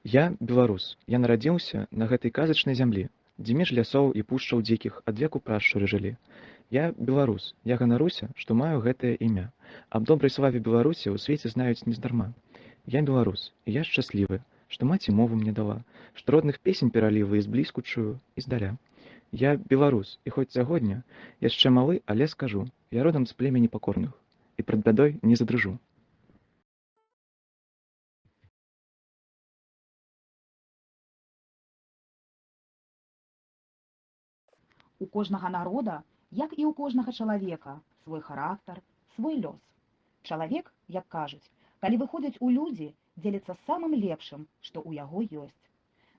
Я беларус, я нарадзіўся на гэтай казачнай зямлі, дзе між лясоў і пушчаў дзікіх адвеку прашчуры жылі. Я беларус, я ганаруся, што маю гэтае імя. Аб добрай славе Беларусі ў свеце знаюць нездарма. Я беларус, і я шчаслівы, што маці мову мне дала, што родных песень пералівы і зблізку чую, і здаля. Я беларус, і хоць сягоння яшчэ малы, але скажу, я родам з племені пакорных, і прад бядой не задрыжу. У кожнага народа, як і ў кожнага чалавека, свой характар, свой лёс. Чалавек, як кажуць, калі выходзіць у людзі, дзеліцца самым лепшым, што ў яго ёсць.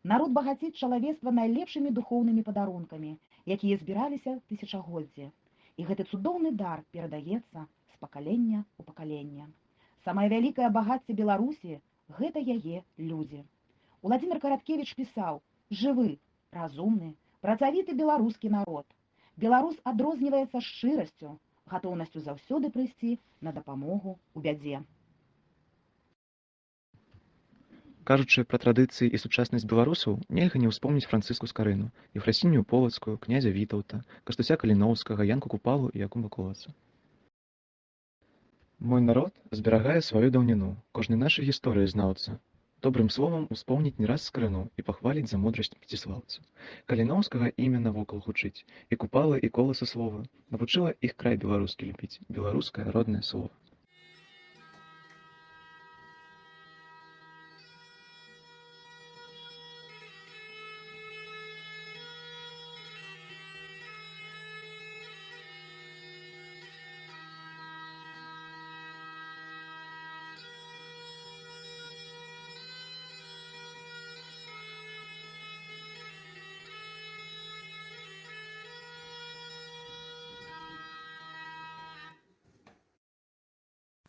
Народ багаціць чалавецтва найлепшымі духоўнымі падарункамі, якія збіраліся тысячагоддзі. І гэты цудоўны дар перадаецца з пакалення ў пакаленне. Самае вялікае багацце Беларусі гэта яе людзі. Уладзімір Караткевіч пісаў: «Жывы, разумны, працавіты беларускі народ. Беларус адрозніваецца шчырасцю, гатоўнасцю заўсёды прыйсці на дапамогу ў бядзе». Кажучы пра традыцыі і сучаснасць беларусаў, нельга не ўспомніць Францыску Скарыну, Ефрасінію Полацкую, князя Вітаўта, Кастуся Каліноўскага, Янку Купалу і Якуба Коласа. Мой народ зберагае сваю даўніну, кожны нашай гісторыі знаўца. Добрым словам успомніць не раз Скарыну і пахваліць за мудрасць Мсціслаўца. Каліноўскага імя навокал гучыць, і Купала, і Коласа слова. Навучыла іх край беларускі любіць, беларускае роднае слова.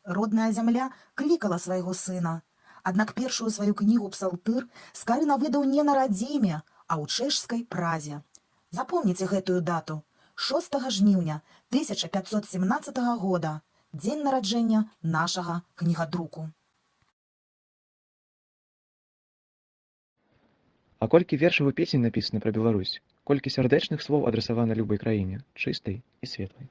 Родная зямля клікала свайго сына. Аднак першую сваю кнігу «Псалтыр» Скарына выдаў не на радзіме, а ў чэшскай Празе. Запомніце гэтую дату. 6 жніўня 1517 года, дзень нараджэння нашага кнігадруку. А колькі вершаў і песень напісана пра Беларусь, колькі сардэчных слоў адрасавана любой краіне, чыстай і светлай.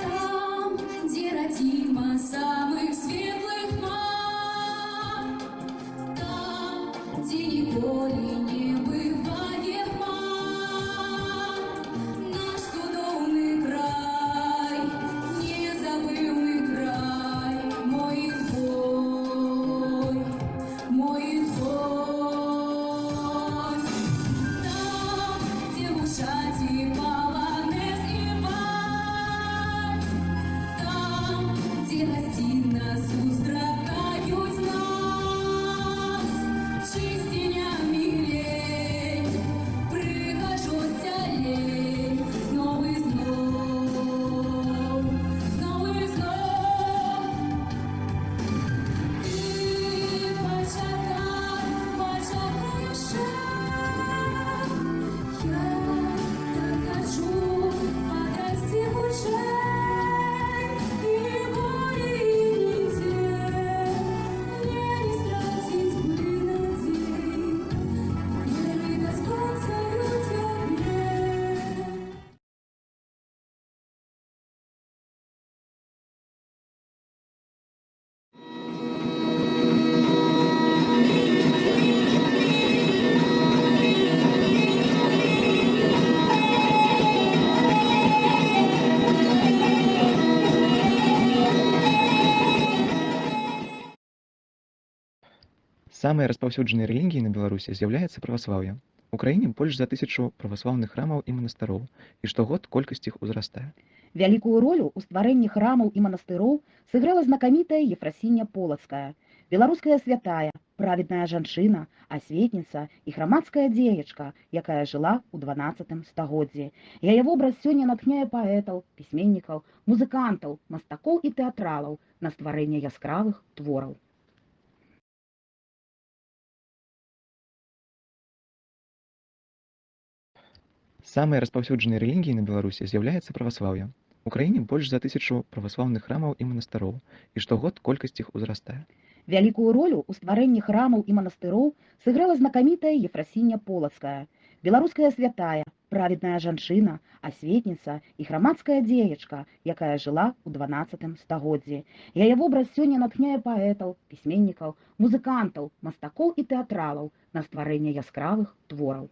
Там, где родима самых светлых мар, там, где ніколі не бывае хмар, наш цудоўны край, незабыўны край, мой і твой, мой і твой. Там, где гучаць і паланез і вальс, там, где гасцінна сустракаюць нас, чысціня мілей, прыгажосць алей, зноў і зноў, зноў і зноў. Ты пачакай, пачакай яшчэ. Я так хачу падрасці хутчэй, і болей нідзе мне не страціць бы надзей. Веры бясконцаю цябе. Самай распаўсюджанай рэлігіяй на Беларусі з'яўляецца праваслаўе. У краіне больш за 1000 праваслаўных храмаў і манастыроў, і штогод колькасць іх узрастае. Вялікую ролю ў стварэнні храмаў і манастыроў сыграла знакамітая Ефрасінія Полацкая, беларуская святая, праведная жанчына, асветніца і грамадская дзеячка, якая жыла ў 12 стагоддзі. Яе вобраз сёння натхняе паэтаў, пісьменнікаў, музыкантаў, мастакоў і тэатралаў на стварэнне яскравых твораў. Самай распаўсюджанай рэлігіяй на Беларусі з'яўляецца праваслаўе. У краіне больш за 1000 праваслаўных храмаў і манастыроў, і штогод колькасць іх узрастае. Вялікую ролю ў стварэнні храмаў і манастыроў сыграла знакамітая Ефрасіння Полацкая, беларуская святая, праведная жанчына, асветніца і грамадская дзеячка, якая жыла ў 12 стагоддзі. Яе вобраз сёння натхняе паэтаў, пісьменнікаў, музыкантаў, мастакоў і тэатралаў на стварэнне яскравых твораў.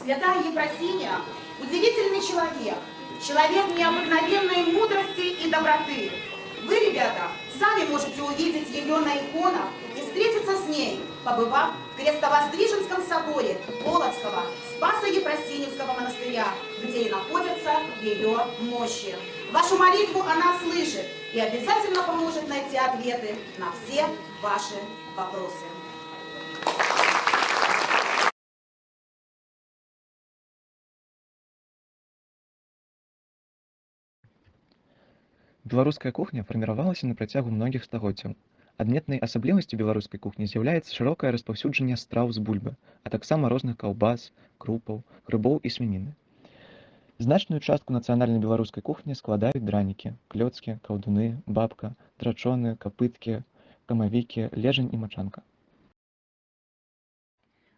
Святая Ефросинья – удивительный человек, человек необыкновенной мудрости и доброты. Вы, ребята, сами можете увидеть ее на иконах и встретиться с ней, побывав в Крестовостриженском соборе Полоцкого Спасо-Ефросиньевского монастыря, где и находятся ее мощи. Вашу молитву она слышит и обязательно поможет найти ответы на все ваши вопросы. Беларуская кухня фарміравалася на працягу многіх стагоддзяў. Адметнай асаблівасцю беларускай кухні з'яўляецца шырокае распаўсюджанне страў з бульбы, а таксама розных каўбас, крупаў, грыбоў і свініны. Значную частку нацыянальнай беларускай кухні складаюць дранікі, клёцкі, каўдуны, бабка, трачоны, капыткі, камавікі, лежань і мачанка.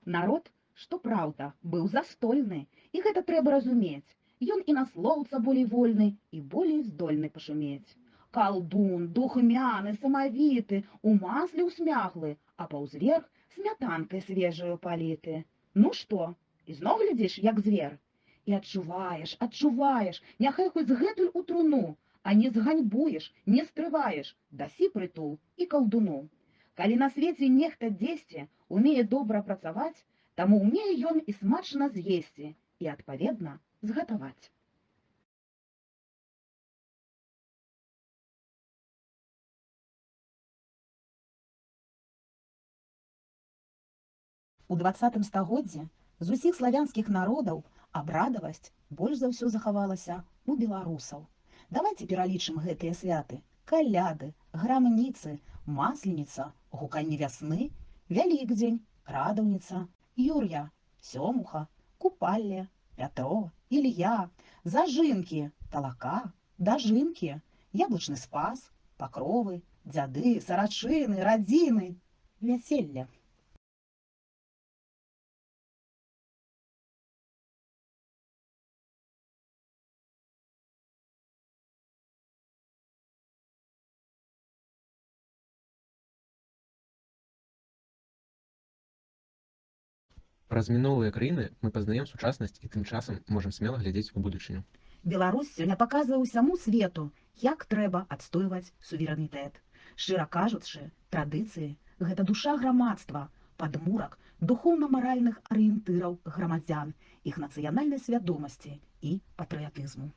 Народ, што праўда, быў застольны, і гэта трэба разумець. Ён і на слоўца болей вольны і болей здольны пашумець. Калдун, духмяны, самавіты, у масле ўсмяглы, а паўзверх смятанкай свежаю паліты. Ну што, ізноў глядзіш, як звер? І адчуваеш, няхай хоць гэтуль у труну, а не зганьбуеш, не стрываеш, дасі прытул і калдуну. Калі на свеце нехта дзесьці умее добра працаваць, таму умее ён і смачна з'есці, і, адпаведна, згатаваць. У 20 стагоддзі з усіх славянскіх народаў абрадавасць больш за ўсё захавалася у беларусаў. Давайце пералічым гэтыя святы: каляды, грамніцы, масленіца, гуканне вясны, Вялікдзень, радаўніца, Юр'я, сёмуха, купалле, Пятрова, Ілья, зажынкі, талака, дажынкі, яблычны спас, пакровы, дзяды, сарачыны, радзіны, вяселля. Праз мінулыя краіны мы пазнаем сучаснасць і тым часам можам смела глядзець у будучыню. Беларусь сёння паказвае ўсяму свету, як трэба адстойваць суверэнітэт. Шчыра кажучы, традыцыі – гэта душа грамадства, падмурак духоўна-маральных арыентыраў грамадзян, іх нацыянальнай свядомасці і патрыятызму.